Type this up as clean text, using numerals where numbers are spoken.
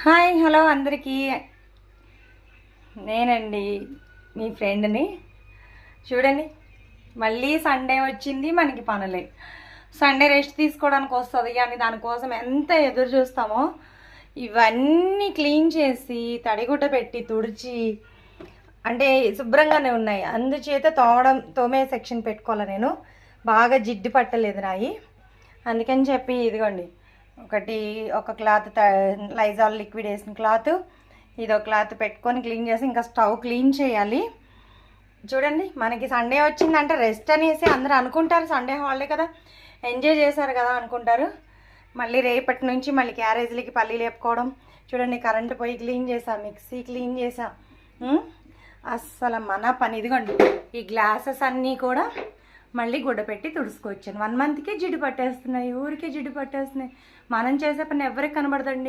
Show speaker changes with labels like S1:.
S1: Hi hello అందరికీ, నేనండి మీ ఫ్రెండ్ని. చూడండి, మళ్ళీ సండే వచ్చింది, మనకి పనులే. సండే రెస్ట్ తీసుకోవడానికి వస్తుంది కానీ దానికోసం ఎంత ఎదురు చూస్తామో. ఇవన్నీ క్లీన్ చేసి తడిగుడ్డ పెట్టి తుడిచి అంటే శుభ్రంగానే ఉన్నాయి, అందుచేత తోమే సెక్షన్ పెట్టుకోవాలి. నేను బాగా జిడ్డు పట్టలేదు రాయి, అందుకని చెప్పి ఇదిగోండి ఒక క్లాత్ లైజాల్ లిక్విడ్ వేసిన క్లాత్, ఇదో క్లాత్ పెట్టుకొని క్లీన్ చేసి ఇంకా స్టవ్ క్లీన్ చేయాలి. చూడండి, మనకి సండే వచ్చిందంటే రెస్ట్ అనేసి అందరూ అనుకుంటారు, సండే హాలిడే కదా, ఎంజాయ్ చేశారు కదా అనుకుంటారు. మళ్ళీ రేపటి నుంచి మళ్ళీ క్యారేజీలకి పల్లి లేపుకోవడం. చూడండి, కరెంటు పొయ్యి క్లీన్ చేసా, మిక్సీ క్లీన్ చేసా, అస్సలు మన పని. ఇదిగోండి, ఈ గ్లాసెస్ అన్నీ కూడా మళ్ళీ గుడ్డ పెట్టి తుడుచుకొచ్చాను. 1 మంత్కే జిడ్డు పట్టేస్తున్నాయి, ఊరికే జిడ్డు పట్టేస్తున్నాయి. మనం చేసే పని ఎవరికి కనబడదండి.